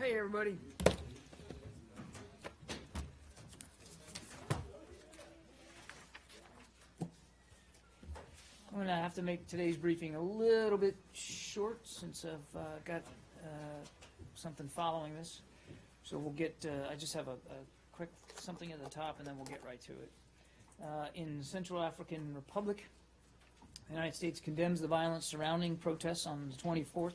Hey, everybody. I'm going to have to make today's briefing a little bit short since I've got something following this. So we'll get, I just have a quick something at the top and then we'll get right to it. In the Central African Republic, the United States condemns the violence surrounding protests on the 24th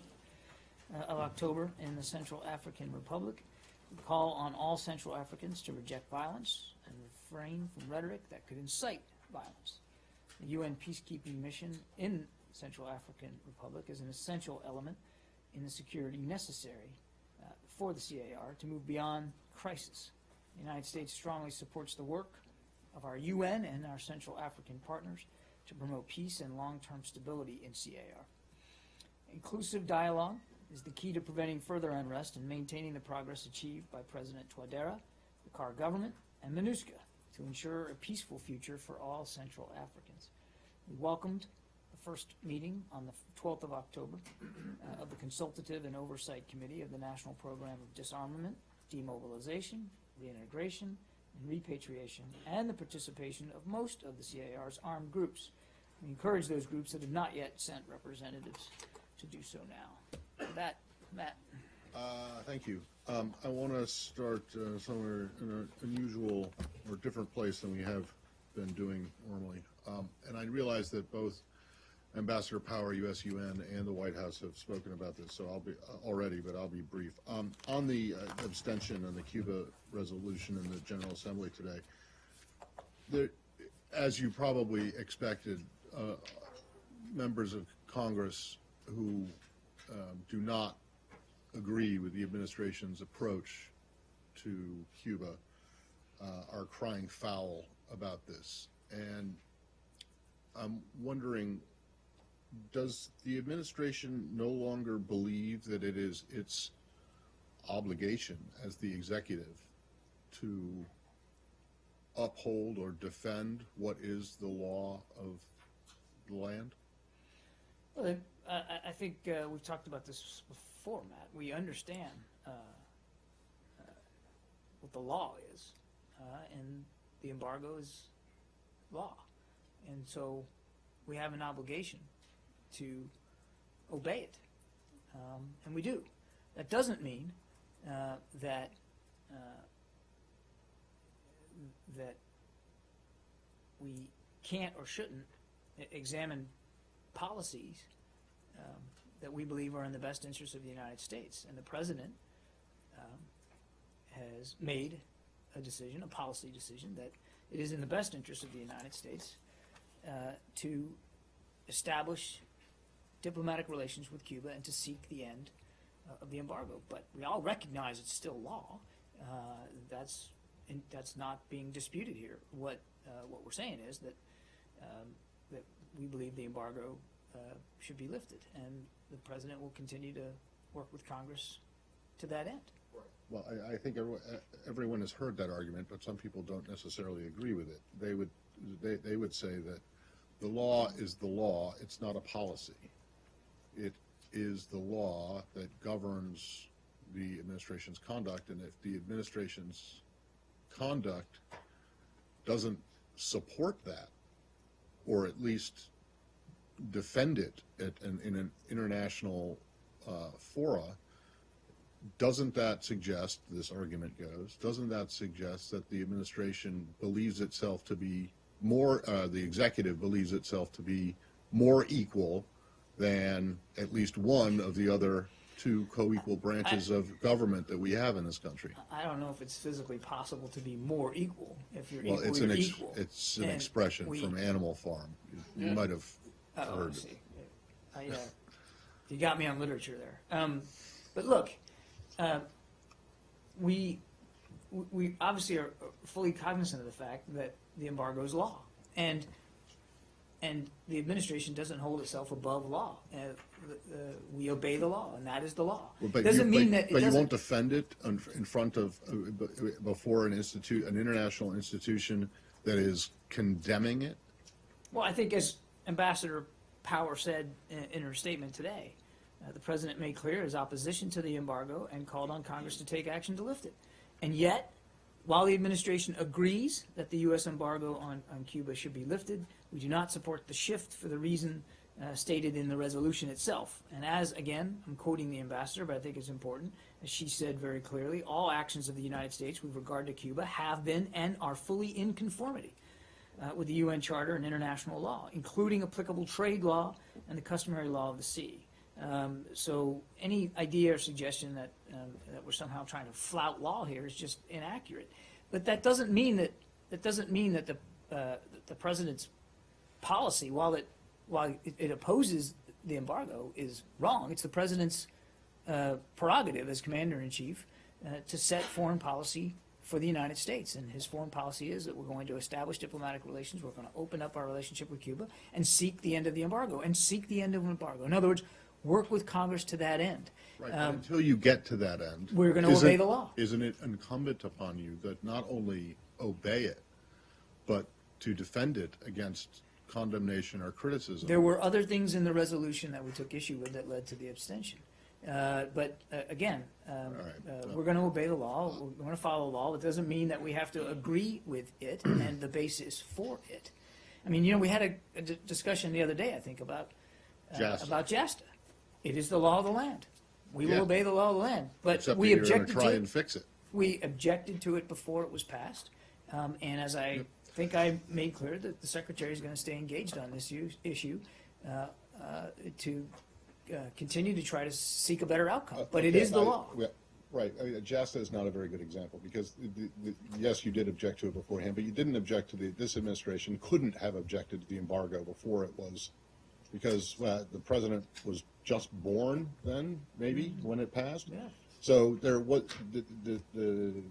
of October in the Central African Republic. We call on all Central Africans to reject violence and refrain from rhetoric that could incite violence. The UN peacekeeping mission in Central African Republic is an essential element in the security necessary for the CAR to move beyond crisis. The United States strongly supports the work of our UN and our Central African partners to promote peace and long-term stability in CAR. Inclusive dialogue is the key to preventing further unrest and maintaining the progress achieved by President Touadéra, the CAR government, and MINUSCA to ensure a peaceful future for all Central Africans. We welcomed the first meeting on the 12th of October of the Consultative and Oversight Committee of the National Program of Disarmament, Demobilization, Reintegration, and Repatriation, and the participation of most of the CAR's armed groups. We encourage those groups that have not yet sent representatives to do so now. With that, Matt. Thank you. I want to start somewhere in an unusual or different place than we have been doing normally. And I realize that both Ambassador Power, US-UN, and the White House have spoken about this, so I'll be but I'll be brief. On the abstention on the Cuba resolution in the General Assembly today, there, as you probably expected, members of Congress who do not agree with the administration's approach to Cuba are crying foul about this. And I'm wondering, does the administration no longer believe that it is its obligation as the executive to uphold or defend what is the law of the land? Well, I think we've talked about this before, Matt. We understand what the law is, and the embargo is law. And so we have an obligation to obey it, and we do. That doesn't mean that we can't or shouldn't examine policies that we believe are in the best interest of the United States. And the President has made a decision, a policy decision, that it is in the best interest of the United States to establish diplomatic relations with Cuba and to seek the end of the embargo. But we all recognize it's still law. That's not being disputed here. What we're saying is that that we believe the embargo should be lifted, and the President will continue to work with Congress to that end. Well, I think everyone has heard that argument, but some people don't necessarily agree with it. They would say that the law is the law. It's not a policy. It is the law that governs the administration's conduct, and if the administration's conduct doesn't support that, or at least defend it in an international fora, doesn't that suggest, this argument goes, doesn't that suggest that the administration believes itself to be more, the executive believes itself to be more equal than at least one of the other two co-equal branches of government that we have in this country? I don't know if it's physically possible to be more equal. If you're well, equal, you're equal. It's an expression from Animal Farm. You might have heard it. You got me on literature there. But look, we obviously are fully cognizant of the fact that the embargo is law, and the administration doesn't hold itself above law. We obey the law, and that is the law. Well, but you won't defend it in front of before an international institution that is condemning it. Well, I think as Ambassador Power said in her statement today, The president made clear his opposition to the embargo and called on Congress to take action to lift it. And yet, while the administration agrees that the U.S. embargo on Cuba should be lifted, we do not support the shift for the reason stated in the resolution itself. And as, again, I'm quoting the ambassador, but I think it's important, as she said very clearly, all actions of the United States with regard to Cuba have been and are fully in conformity with the UN Charter and international law, including applicable trade law and the customary law of the sea. So any idea or suggestion that we're somehow trying to flout law here is just inaccurate. But that doesn't mean that the president's policy, while it opposes the embargo, is wrong. It's the president's prerogative as commander-in-chief to set foreign policy for the United States. And his foreign policy is that we're going to establish diplomatic relations, we're going to open up our relationship with Cuba, and seek the end of the embargo, In other words, work with Congress to that end. Right, but until you get to that end, We're going to obey the law. Isn't it incumbent upon you that not only obey it, but to defend it against condemnation or criticism? There were other things in the resolution that we took issue with that led to the abstention. Again, we're going to obey the law. We're going to follow the law. It doesn't mean that we have to agree with it and the basis for it. I mean, we had a discussion the other day, I think, about JASTA. It is the law of the land. We will obey the law of the land. But Except we that you're objected going to try to and fix it. We objected to it before it was passed. And as I think I made clear, that the Secretary is going to stay engaged on this issue to continue to try to seek a better outcome. But it is the law. Right. I mean, JASTA is not a very good example because, yes, you did object to it beforehand, but you didn't object to this administration couldn't have objected to the embargo before it was, because the president was just born then, maybe, when it passed. Yeah. So there was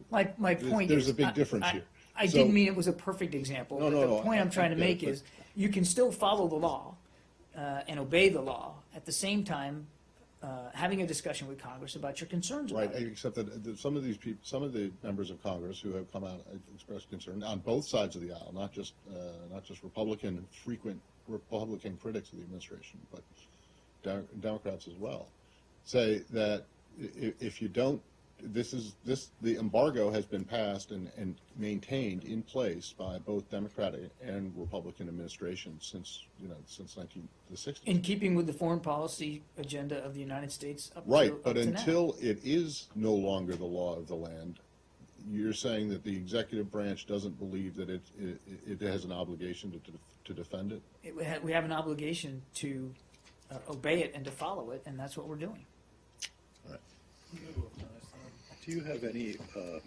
My point there's is, a big difference here. I didn't mean it was a perfect example. No, but no, the no, point I'm trying to make but- is you can still follow the law and obey the law at the same time having a discussion with Congress about your concerns Right, about it. except that some of these people, some of the members of Congress who have come out and expressed concern on both sides of the aisle, not just frequent Republican critics of the administration, but Democrats as well, say that if you don't, the embargo has been passed and maintained in place by both Democratic and Republican administrations since 1960s. In keeping with the foreign policy agenda of the United States up Right, to, but up to now. until it is no longer the law of the land, you're saying that the executive branch doesn't believe that it has an obligation to defend it? We have an obligation to obey it and to follow it, and that's what we're doing. All right. Do you have any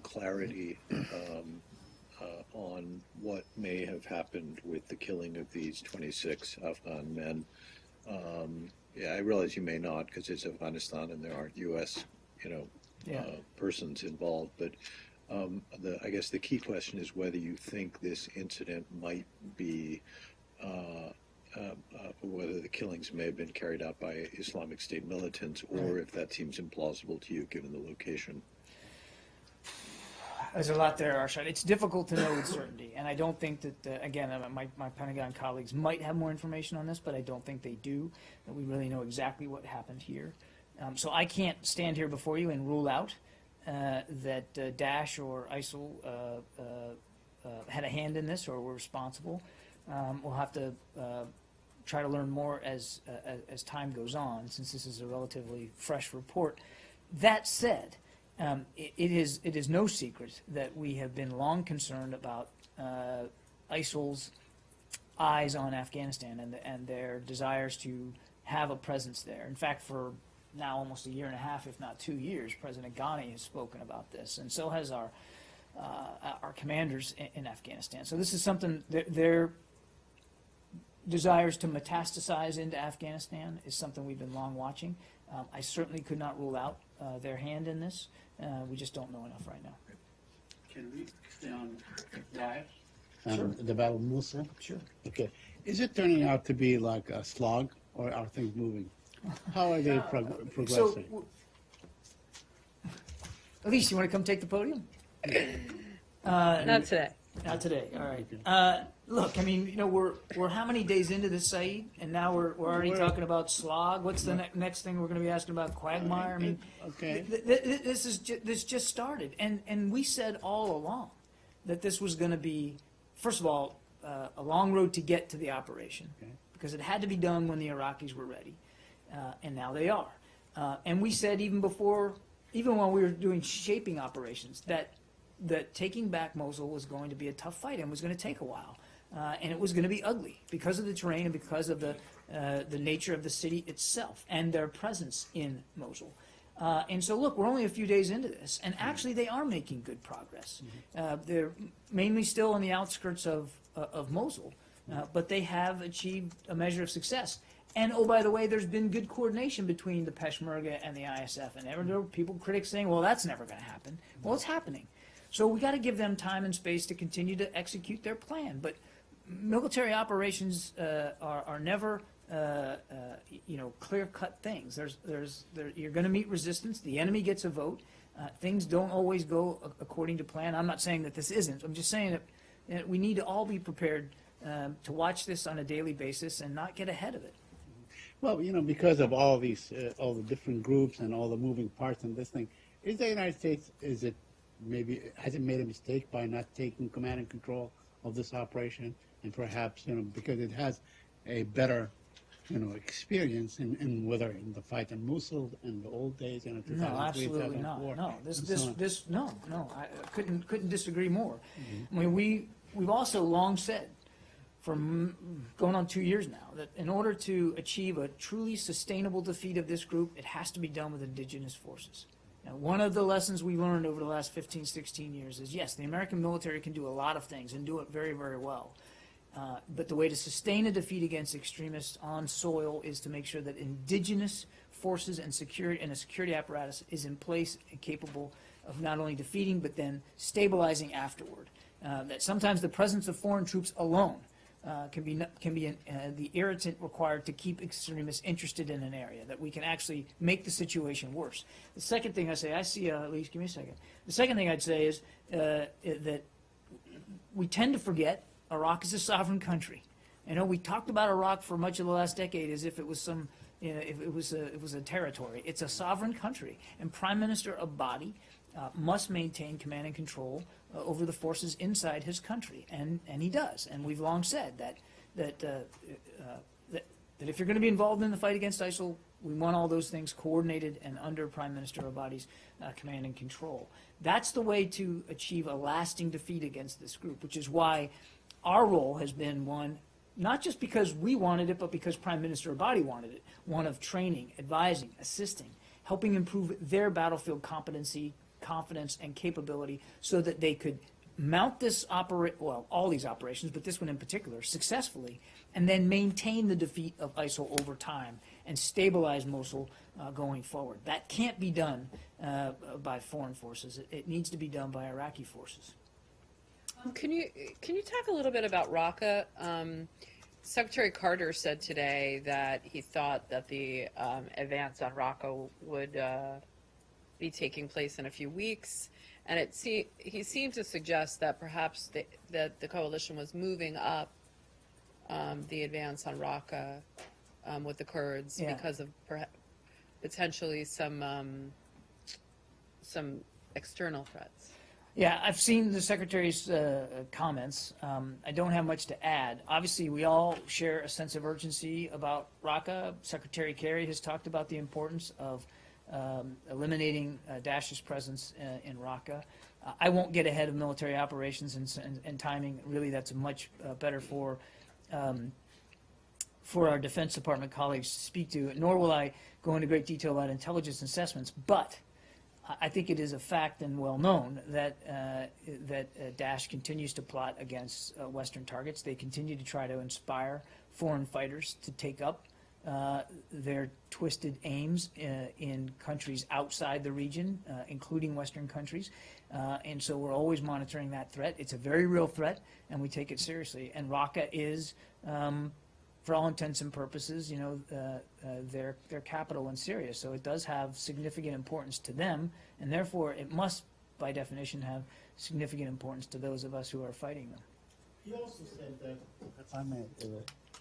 clarity on what may have happened with the killing of these 26 Afghan men? I realize you may not because it's Afghanistan and there aren't U.S. Persons involved, but I guess the key question is whether you think this incident might be whether the killings may have been carried out by Islamic State militants, or if that seems implausible to you given the location. There's a lot there, Arshad. It's difficult to know with certainty, and I don't think that, again, my Pentagon colleagues might have more information on this, but I don't think they do, that we really know exactly what happened here. So I can't stand here before you and rule out that Daesh or ISIL had a hand in this or were responsible. We'll have to try to learn more as time goes on, since this is a relatively fresh report. That said, it is no secret that we have been long concerned about ISIL's eyes on Afghanistan and their desires to have a presence there. In fact, for now almost a year and a half, if not 2 years, President Ghani has spoken about this, and so has our commanders in Afghanistan. So this is something their desires to metastasize into Afghanistan is something we've been long watching. I certainly could not rule out their hand in this. We just don't know enough right now. Can we stay on Daesh? Sure. The Battle of Mosul? Sure. Okay. Is it turning out to be like a slog, or are things moving? How are they progressing? So, Elise, you want to come take the podium? Not today. Not today, all right. Okay. Look, I mean, you know, we're how many days into this, Saeed? And now we're already We're- talking about slog? What's the next thing we're gonna be asking about, quagmire? I mean, Okay. this just started, and we said all along that this was gonna be, first of all, a long road to get to the operation. Okay. Because it had to be done when the Iraqis were ready, and now they are. And we said even before, even when we were doing shaping operations, that taking back Mosul was going to be a tough fight and was going to take a while, and it was going to be ugly because of the terrain and because of the nature of the city itself and their presence in Mosul. And so, look, we're only a few days into this, and actually they are making good progress. They're mainly still on the outskirts of Mosul, but they have achieved a measure of success. And, oh, by the way, there's been good coordination between the Peshmerga and the ISF. And there were people, critics saying, well, that's never going to happen. Well, it's happening. So we got to give them time and space to continue to execute their plan. But military operations are never, clear-cut things. You're going to meet resistance. The enemy gets a vote. Things don't always go according to plan. I'm not saying that this isn't. I'm just saying that we need to all be prepared to watch this on a daily basis and not get ahead of it. Well, because of all these, all the different groups and all the moving parts in this thing, is the United States, has it made a mistake by not taking command and control of this operation? And perhaps, because it has a better, experience in whether in the fight in Mosul in the old days, 2003, No, absolutely 2004. not. No, I couldn't disagree more. Mm-hmm. I mean, we've also long said, for going on 2 years now, that in order to achieve a truly sustainable defeat of this group, it has to be done with indigenous forces. Now, one of the lessons we learned over the last 15, 16 years is, yes, the American military can do a lot of things and do it very, very well. But the way to sustain a defeat against extremists on soil is to make sure that indigenous forces and security and a security apparatus is in place and capable of not only defeating but then stabilizing afterward. That sometimes the presence of foreign troops alone can be the irritant required to keep extremists interested in an area, that we can actually make the situation worse. The second thing I see, Elise, give me a second. The second thing I'd say is that we tend to forget Iraq is a sovereign country. We talked about Iraq for much of the last decade as if it was if it was a territory. It's a sovereign country, and Prime Minister Abadi must maintain command and control over the forces inside his country, and he does. And we've long said that if you're going to be involved in the fight against ISIL, we want all those things coordinated and under Prime Minister Abadi's command and control. That's the way to achieve a lasting defeat against this group, which is why our role has been one, not just because we wanted it, but because Prime Minister Abadi wanted it, one of training, advising, assisting, helping improve their battlefield competency, confidence, and capability so that they could mount this all these operations, but this one in particular, successfully, and then maintain the defeat of ISIL over time and stabilize Mosul going forward. That can't be done by foreign forces. It needs to be done by Iraqi forces. Can you talk a little bit about Raqqa? Secretary Carter said today that he thought that the advance on Raqqa would be taking place in a few weeks, and he seemed to suggest that perhaps that the coalition was moving up the advance on Raqqa with the Kurds because of potentially some external threats. Yeah, I've seen the Secretary's comments. I don't have much to add. Obviously, we all share a sense of urgency about Raqqa. Secretary Kerry has talked about the importance of eliminating Daesh's presence in Raqqa. I won't get ahead of military operations and timing. Really, that's much better for our Defense Department colleagues to speak to, nor will I go into great detail about intelligence assessments. But I think it is a fact and well known that Daesh continues to plot against Western targets. They continue to try to inspire foreign fighters to take up their twisted aims in countries outside the region, including Western countries. And so we're always monitoring that threat. It's a very real threat, and we take it seriously. And Raqqa is, for all intents and purposes, their capital in Syria. So it does have significant importance to them, and therefore it must by definition, have significant importance to those of us who are fighting them. He also said that, if I may,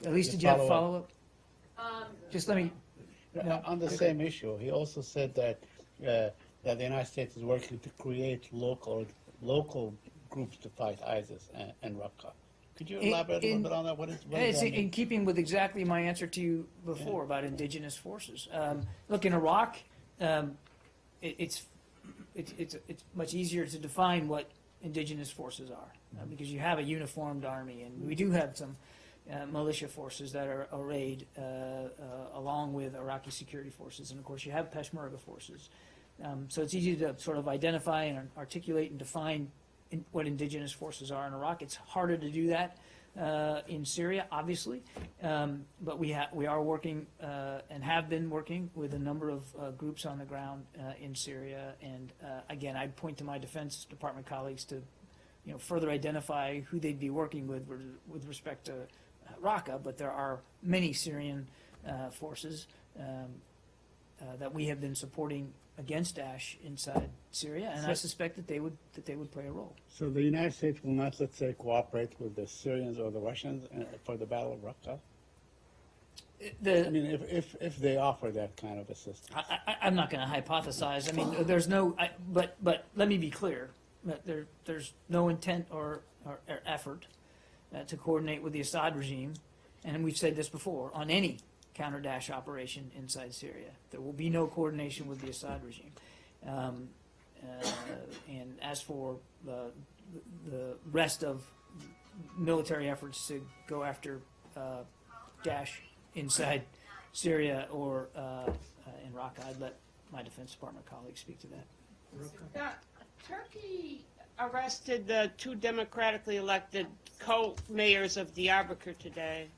Elise, Yeah, did you have a follow-up. follow-up? Just let me, No, on the okay. same issue, he also said that that the United States is working to create local groups to fight ISIS and Raqqa. Could you elaborate a little bit on that? What does it's that in mean? keeping with exactly my answer to you before about indigenous forces. Look, in Iraq, it's much easier to define what indigenous forces are because you have a uniformed army, and we do have some militia forces that are arrayed along with Iraqi security forces, and of course you have Peshmerga forces. So it's easy to sort of identify and articulate and define what indigenous forces are in Iraq. It's harder to do that in Syria, obviously, but we are working and have been working with a number of groups on the ground in Syria. And again, I'd point to my Defense Department colleagues to, further identify who they'd be working with respect to Raqqa. But there are many Syrian forces that we have been supporting against Daesh inside Syria, and I suspect that they would play a role. So the United States will not, let's say, cooperate with the Syrians or the Russians for the Battle of Raqqa? I mean, if they offer that kind of assistance. I'm not going to hypothesize. I mean, there's no. But let me be clear. That there's no intent or effort to coordinate with the Assad regime, and we've said this before, on any counter-Daesh operation inside Syria. There will be no coordination with the Assad regime. And as for the rest of military efforts to go after Daesh inside Syria or in Raqqa, I'd let my Defense Department colleagues speak to that. Turkey arrested the two democratically elected co-mayors of Diyarbakir today,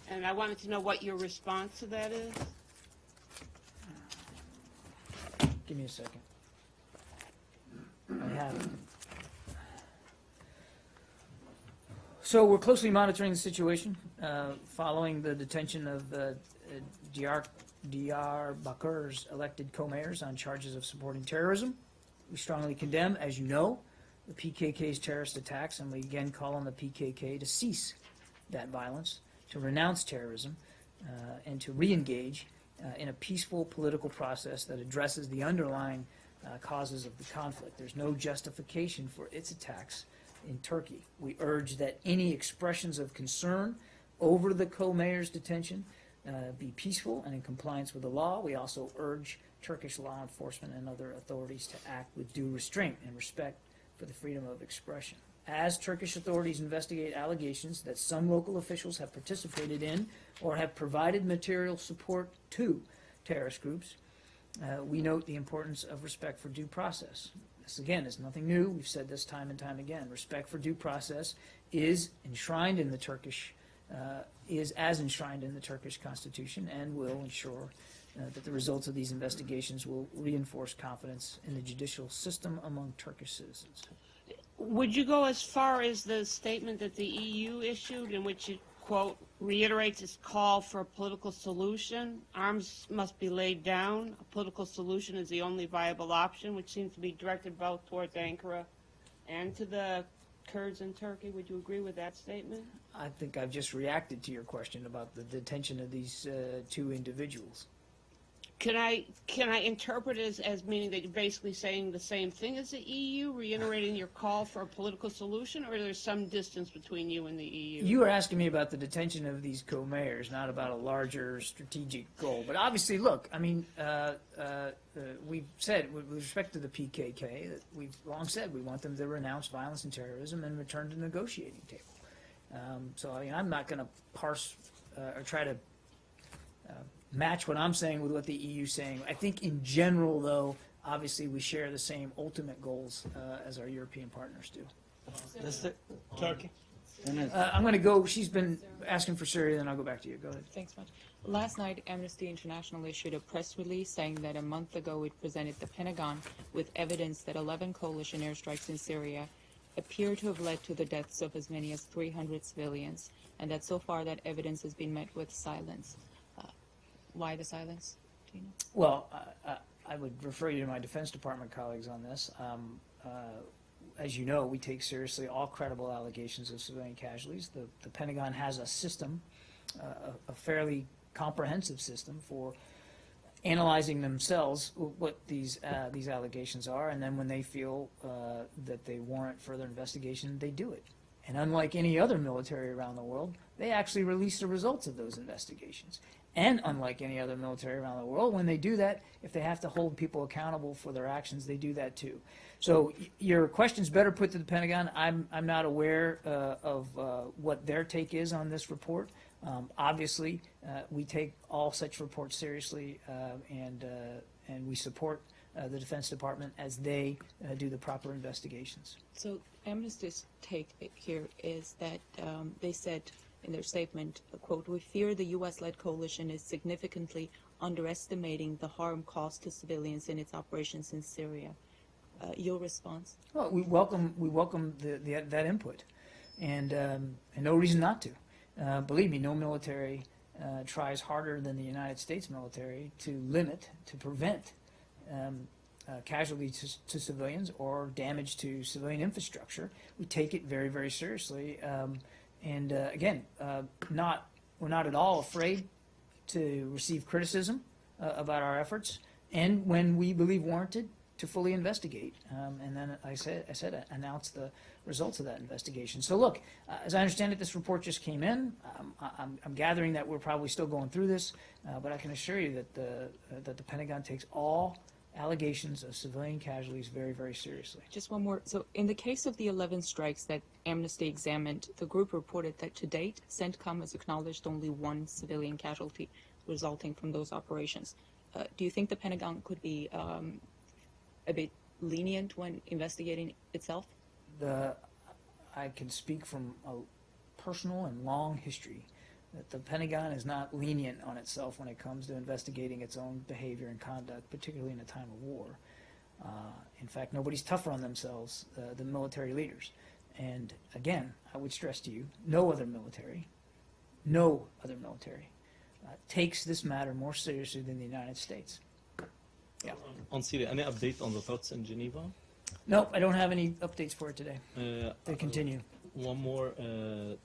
and I wanted to know what your response to that is. Give me a second. I have it. So we're closely monitoring the situation following the detention of Diyarbakir's elected co-mayors on charges of supporting terrorism. We strongly condemn, as you know, the PKK's terrorist attacks, and we again call on the PKK to cease that violence, to renounce terrorism, and to re-engage in a peaceful political process that addresses the underlying causes of the conflict. There's no justification for its attacks in Turkey. We urge that any expressions of concern over the co-mayor's detention be peaceful and in compliance with the law. We also urge Turkish law enforcement and other authorities to act with due restraint and respect for the freedom of expression. As Turkish authorities investigate allegations that some local officials have participated in or have provided material support to terrorist groups, we note the importance of respect for due process. This, again, is nothing new. We've said this time and time again. Respect for due process is enshrined in the Turkish, Constitution, and will ensure that the results of these investigations will reinforce confidence in the judicial system among Turkish citizens. Would you go as far as the statement that the EU issued in which it, quote, reiterates its call for a political solution? Arms must be laid down. A political solution is the only viable option, which seems to be directed both towards Ankara and to the Kurds in Turkey. Would you agree with that statement? I think I've just reacted to your question about the detention of these two individuals. Can I interpret it as meaning that you're basically saying the same thing as the EU, reiterating your call for a political solution, or there's some distance between you and the EU? You were asking me about the detention of these co-mayors, not about a larger strategic goal. But obviously, look, I mean, we've said, with respect to the PKK, that we've long said we want them to renounce violence and terrorism and return to the negotiating table. So, I mean, I'm not going to parse or try to match what I'm saying with what the EU's saying. I think in general, though, obviously we share the same ultimate goals as our European partners do. Turkey? I'm going to go. She's been asking for Syria, then I'll go back to you. Go ahead. Thanks much. Last night, Amnesty International issued a press release saying that a month ago it presented the Pentagon with evidence that 11 coalition airstrikes in Syria appear to have led to the deaths of as many as 300 civilians, and that so far that evidence has been met with silence. Why the silence? Do you know? Well, I would refer you to my Defense Department colleagues on this. As you know, we take seriously all credible allegations of civilian casualties. The Pentagon has a system, a fairly comprehensive system for analyzing themselves what these allegations are, and then when they feel that they warrant further investigation, they do it. And unlike any other military around the world, they actually release the results of those investigations. And unlike any other military around the world, when they do that, if they have to hold people accountable for their actions, they do that too. So your question's better put to the Pentagon. I'm not aware of what their take is on this report. Obviously, we take all such reports seriously, and we support the Defense Department as they do the proper investigations. So Amnesty's take here is that they said in their statement, quote, "We fear the U.S.-led coalition is significantly underestimating the harm caused to civilians in its operations in Syria." Your response? Well, we welcome that input, and no reason not to. Believe me, no military tries harder than the United States military to limit, to prevent casualties to civilians or damage to civilian infrastructure. We take it very, very seriously. And again, we're not at all afraid to receive criticism about our efforts, and when we believe warranted, to fully investigate. And then I said announce the results of that investigation. So look, as I understand it, this report just came in. I'm gathering that we're probably still going through this, but I can assure you that the Pentagon takes all allegations of civilian casualties very, very seriously. Just one more. So in the case of the 11 strikes that Amnesty examined, the group reported that to date, CENTCOM has acknowledged only one civilian casualty resulting from those operations. Do you think the Pentagon could be a bit lenient when investigating itself? I can speak from a personal and long history that the Pentagon is not lenient on itself when it comes to investigating its own behavior and conduct, particularly in a time of war. In fact, nobody's tougher on themselves than military leaders. And again, I would stress to you, no other military takes this matter more seriously than the United States. Yeah. On Syria, any update on the talks in Geneva? Nope, I don't have any updates for it today. They continue. One more.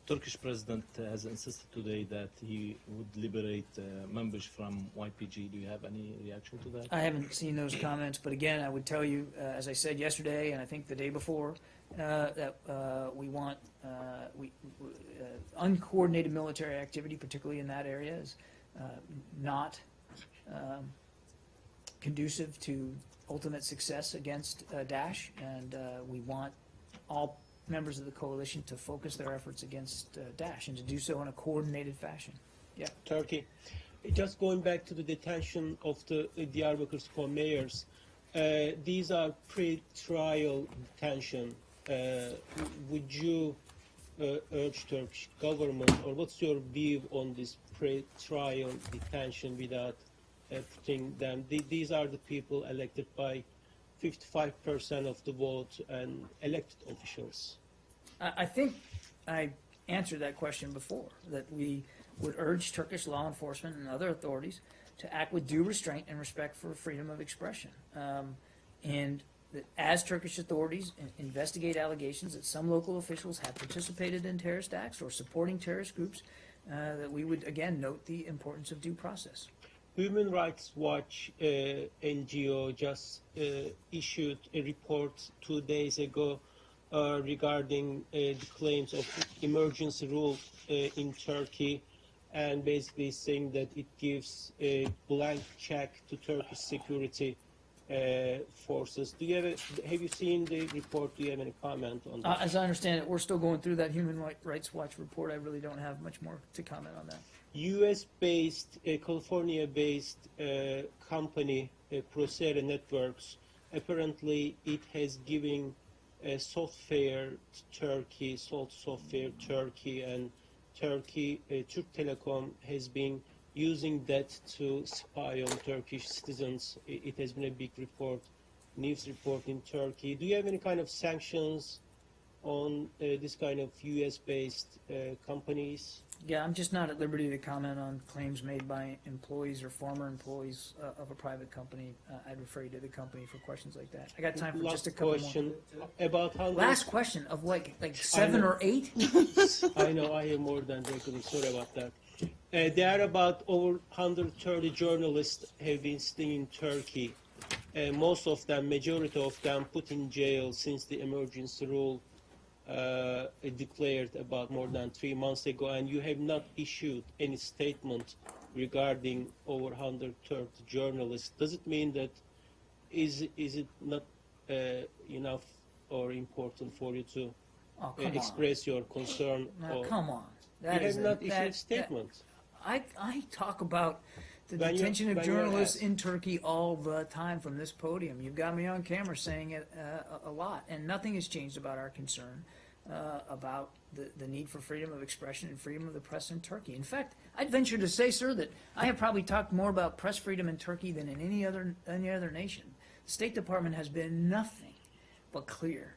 Turkish president has insisted today that he would liberate members from YPG. Do you have any reaction to that? I haven't seen those comments, but again, I would tell you, as I said yesterday, and I think the day before, that we want uncoordinated military activity, particularly in that area, is not conducive to ultimate success against Daesh, and we want all members of the coalition to focus their efforts against Daesh and to do so in a coordinated fashion. Yeah. Turkey. Just going back to the detention of the Diyarbakır mayors, these are pre-trial detention. Would you urge Turkish government, or what's your view on this pre-trial detention without putting them? These are the people elected by 55% of the vote and elected officials. I think I answered that question before, that we would urge Turkish law enforcement and other authorities to act with due restraint and respect for freedom of expression. And that as Turkish authorities investigate allegations that some local officials have participated in terrorist acts or supporting terrorist groups, that we would, again, note the importance of due process. Human Rights Watch NGO just issued a report 2 days ago regarding the claims of emergency rule in Turkey, and basically saying that it gives a blank check to Turkish security forces. Have you seen the report? Do you have any comment on that? As I understand it, we're still going through that Human Rights Watch report. I really don't have much more to comment on that. U.S.-based, California-based company, Procera Networks, apparently it has given software to Turkey, sold software to Turkey, and Turkey, Türk Telekom has been using that to spy on Turkish citizens. It has been a big report, news report in Turkey. Do you have any kind of sanctions on this kind of U.S.-based companies? Yeah, I'm just not at liberty to comment on claims made by employees or former employees of a private company. I'd refer you to the company for questions like that. I got time for just a Last couple question more. about 100. Last question of like 7 know. or 8? I know I have more than regular. Sorry about that. There are about over 130 journalists have been seen in Turkey. Most of them, majority of them, put in jail since the emergency rule declared about more than 3 months ago, and you have not issued any statement regarding over 130 journalists. Does it mean that is it not enough or important for you to Oh, come on. express your concern? Now, or come on. you That have is not issued a statement. I talk about the When you- detention of when you're journalists asked. in Turkey all the time from this podium. You've got me on camera saying it a lot, and nothing has changed about our concern about the need for freedom of expression and freedom of the press in Turkey. In fact, I'd venture to say, sir, that I have probably talked more about press freedom in Turkey than in any other nation. The State Department has been nothing but clear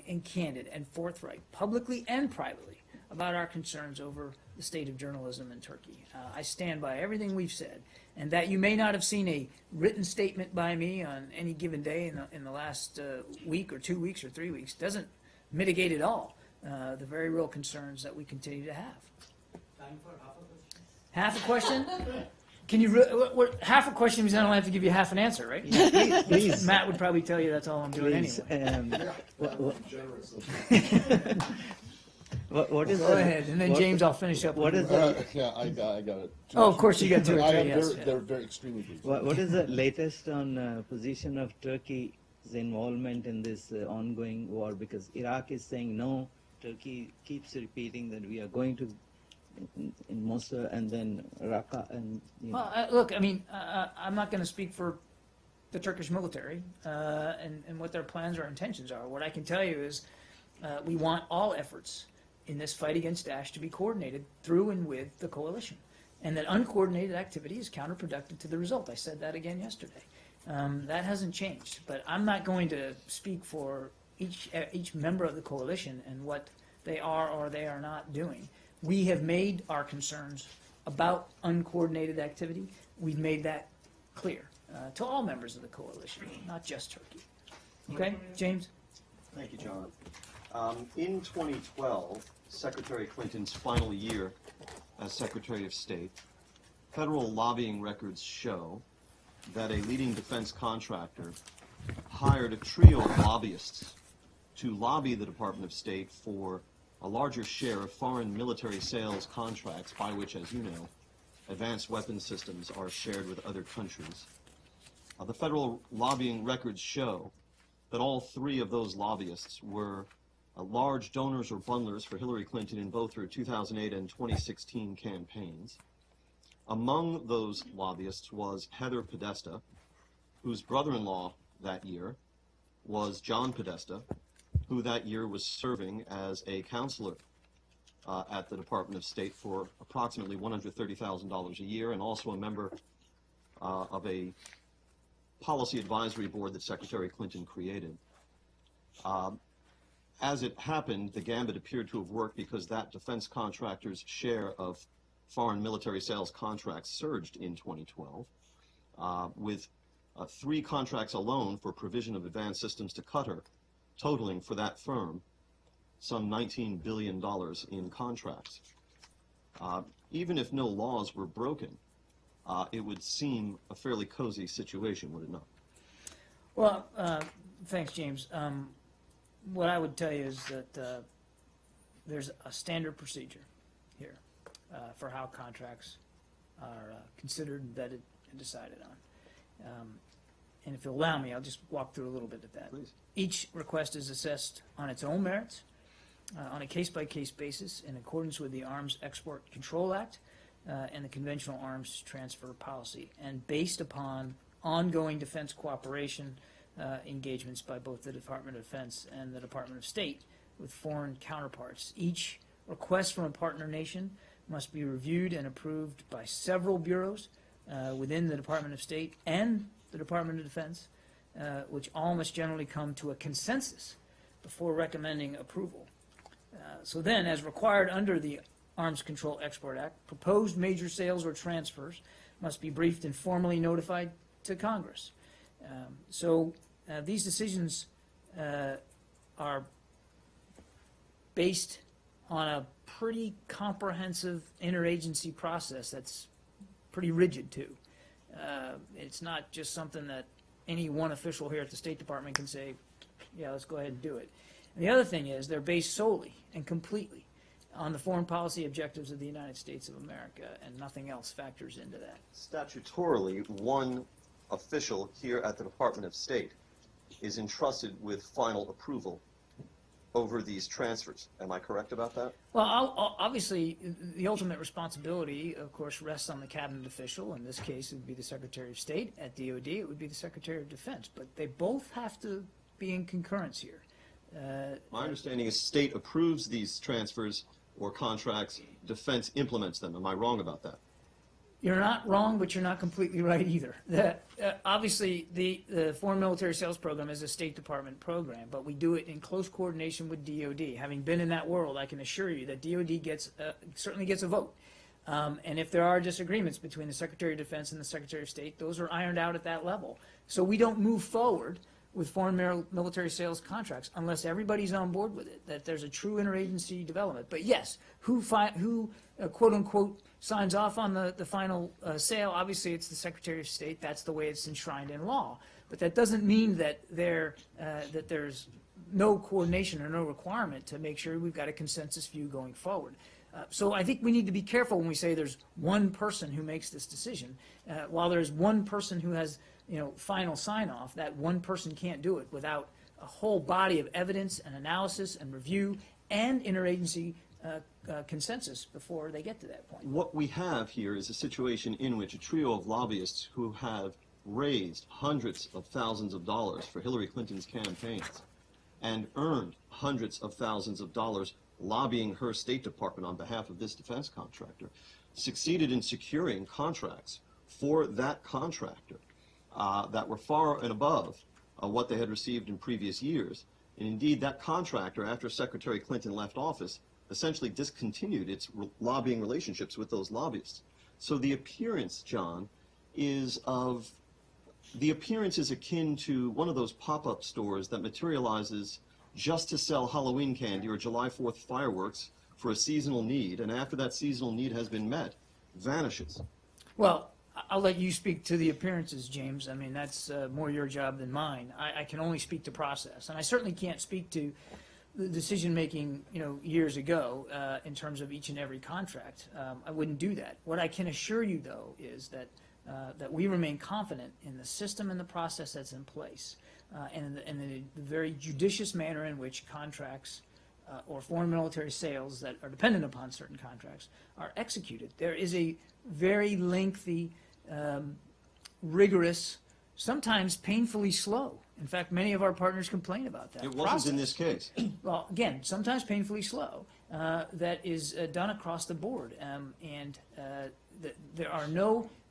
and candid and forthright, publicly and privately, about our concerns over the state of journalism in Turkey. I stand by everything we've said, and that you may not have seen a written statement by me on any given day in the last week or 2 weeks or 3 weeks doesn't mitigate at all the very real concerns that we continue to have. Time for Half a question? Can you half a question means I don't have to give you half an answer, right? Please. Matt would probably tell you that's all I'm doing Please, anyway. what is Go ahead, and then what- James, I'll finish up. What with is you. the Yeah, I got it. Oh, of course you got 2 or I 3. have Yes, very, they're very extremely brief. what is the latest on position of Turkey's involvement in this ongoing war? Because Iraq is saying no. Turkey keeps repeating that we are going to in Mosul and then Raqqa and Well, look, I mean, I'm not going to speak for the Turkish military and what their plans or intentions are. What I can tell you is we want all efforts in this fight against Daesh to be coordinated through and with the coalition, and that uncoordinated activity is counterproductive to the result. I said that again yesterday. That hasn't changed, but I'm not going to speak for each member of the coalition and what they are or they are not doing. We have made our concerns about uncoordinated activity. We've made that clear to all members of the coalition, not just Turkey. Okay, James? Thank you, John. In 2012, Secretary Clinton's final year as Secretary of State, federal lobbying records show that a leading defense contractor hired a trio of lobbyists to lobby the Department of State for a larger share of foreign military sales contracts by which, as you know, advanced weapons systems are shared with other countries. The federal lobbying records show that all 3 of those lobbyists were large donors or bundlers for Hillary Clinton in both her 2008 and 2016 campaigns. Among those lobbyists was Heather Podesta, whose brother-in-law that year was John Podesta, who that year was serving as a counselor at the Department of State for approximately $130,000 a year, and also a member of a policy advisory board that Secretary Clinton created. As it happened, the gambit appeared to have worked because that defense contractor's share of foreign military sales contracts surged in 2012, with 3 contracts alone for provision of advanced systems to Qatar, totaling for that firm some $19 billion in contracts. Even if no laws were broken, it would seem a fairly cozy situation, would it not? Well, thanks, James. What I would tell you is that there's a standard procedure here for how contracts are considered, vetted, and decided on. And if you'll allow me, I'll just walk through a little bit of that. Please. Each request is assessed on its own merits, on a case-by-case basis, in accordance with the Arms Export Control Act and the Conventional Arms Transfer Policy, and based upon ongoing defense cooperation engagements by both the Department of Defense and the Department of State with foreign counterparts. Each request from a partner nation must be reviewed and approved by several bureaus within the Department of State and the Department of Defense, which all must generally come to a consensus before recommending approval. So then, as required under the Arms Control Export Act, proposed major sales or transfers must be briefed and formally notified to Congress. So these decisions are based on a pretty comprehensive interagency process that's pretty rigid too. It's not just something that any one official here at the State Department can say, yeah, let's go ahead and do it. And the other thing is they're based solely and completely on the foreign policy objectives of the United States of America, and nothing else factors into that. Statutorily, one official here at the Department of State is entrusted with final approval over these transfers. Am I correct about that? Well, obviously, the ultimate responsibility, of course, rests on the cabinet official. In this case, it would be the Secretary of State. At DOD, it would be the Secretary of Defense. But they both have to be in concurrence here. My understanding is state approves these transfers or contracts, defense implements them. Am I wrong about that? You're not wrong, but you're not completely right either. Obviously, the Foreign Military Sales Program is a State Department program, but we do it in close coordination with DOD. Having been in that world, I can assure you that DOD certainly gets a vote. And if there are disagreements between the Secretary of Defense and the Secretary of State, those are ironed out at that level. So we don't move forward with foreign military sales contracts unless everybody's on board with it, that there's a true interagency development. But yes, who quote unquote signs off on the final sale? Obviously, it's the Secretary of State. That's the way it's enshrined in law. But that doesn't mean that there's no coordination or no requirement to make sure we've got a consensus view going forward. So I think we need to be careful when we say there's one person who makes this decision. While there's one person who has final sign-off, that one person can't do it without a whole body of evidence and analysis and review and interagency consensus before they get to that point. What we have here is a situation in which a trio of lobbyists who have raised hundreds of thousands of dollars for Hillary Clinton's campaigns and earned hundreds of thousands of dollars lobbying her State Department on behalf of this defense contractor, succeeded in securing contracts for that contractor that were far and above what they had received in previous years. And indeed, that contractor, after Secretary Clinton left office, essentially discontinued its lobbying relationships with those lobbyists. So the appearance, John, is akin to one of those pop-up stores that materializes just to sell Halloween candy or July 4th fireworks for a seasonal need, and after that seasonal need has been met, vanishes. Well, I'll let you speak to the appearances, James. I mean, that's more your job than mine. I can only speak to process, and I certainly can't speak to the decision-making, years ago in terms of each and every contract. I wouldn't do that. What I can assure you, though, is that we remain confident in the system and the process that's in place, and in the very judicious manner in which contracts or foreign military sales that are dependent upon certain contracts are executed. There is a very lengthy, rigorous, sometimes painfully slow. In fact, many of our partners complain about that. It wasn't in this case. Well, again, sometimes painfully slow, that is done across the board. There are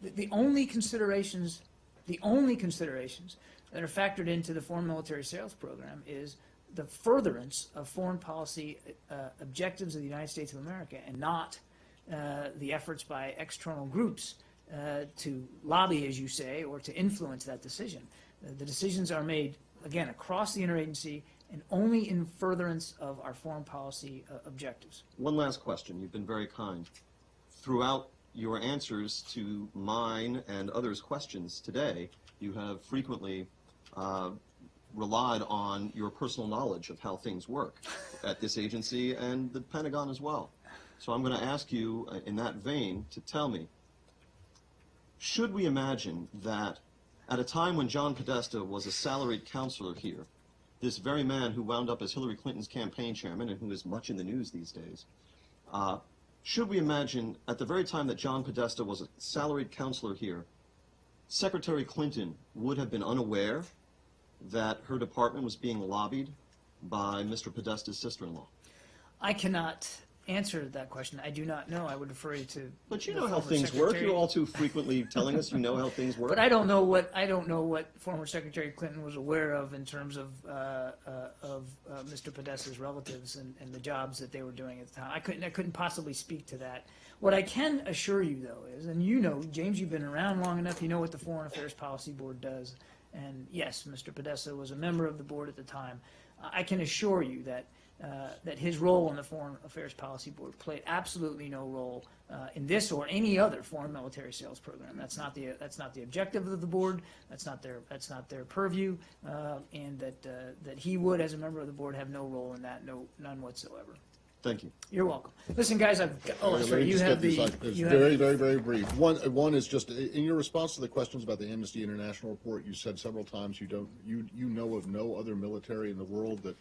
the only considerations that are factored into the Foreign Military Sales Program is the furtherance of foreign policy objectives of the United States of America, and not the efforts by external groups to lobby, as you say, or to influence that decision. The decisions are made, again, across the interagency and only in furtherance of our foreign policy objectives. One last question. You've been very kind. Throughout your answers to mine and others' questions today, you have frequently relied on your personal knowledge of how things work at this agency and the Pentagon as well. So I'm going to ask you in that vein to tell me, should we imagine that at a time when John Podesta was a salaried counselor here, this very man who wound up as Hillary Clinton's campaign chairman and who is much in the news these days, should we imagine at the very time that John Podesta was a salaried counselor here, Secretary Clinton would have been unaware that her department was being lobbied by Mr. Podesta's sister-in-law? I cannot answer that question. I do not know. I would refer you to. But you the know how former things work. secretary. You're all too frequently telling us you know how things work. But I don't know what former Secretary Clinton was aware of in terms of Mr. Podesta's relatives and the jobs that they were doing at the time. I couldn't possibly speak to that. What I can assure you, though, is, and you know, James, you've been around long enough, you know what the Foreign Affairs Policy Board does. And yes, Mr. Podesta was a member of the board at the time. I can assure you that his role in the Foreign Affairs Policy Board played absolutely no role in this or any other foreign military sales program. That's not the objective of the board. That's not their purview, and that he would, as a member of the board, have no role in that, none whatsoever. Thank you. You're welcome. Listen, guys, Let me you just have get the. this out. It's you have- very brief. One is just in your response to the questions about the Amnesty International report. You said several times you know of no other military in the world that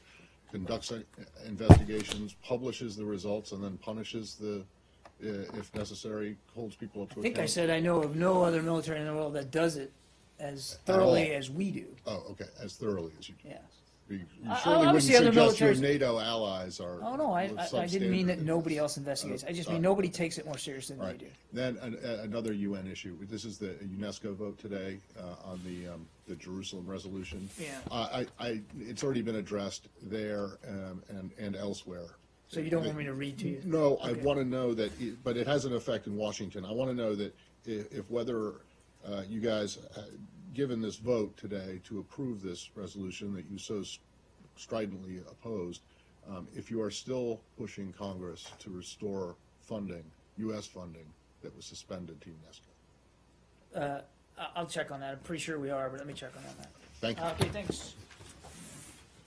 conducts investigations, publishes the results, and then punishes if necessary, holds people up to I think I account. said I know of no other military in the world that does it as thoroughly as we do. Oh, okay, as thoroughly as you do. Yes. You certainly wouldn't obviously other suggest your militaries- NATO allies are. Oh, no, I didn't mean that substandard. nobody else investigates. I just mean nobody takes it more seriously than All we do. right. Then another UN issue. This is the UNESCO vote today on the Jerusalem resolution. Yeah. It's already been addressed there and elsewhere. So you don't want me to read to you? No, I Okay. want to know that, but it has an effect in Washington. I want to know that if whether you guys, given this vote today to approve this resolution that you so stridently opposed, if you are still pushing Congress to restore funding, U.S. funding, that was suspended to UNESCO. I'll check on that. I'm pretty sure we are, but let me check on that. Thank you. Okay, thanks.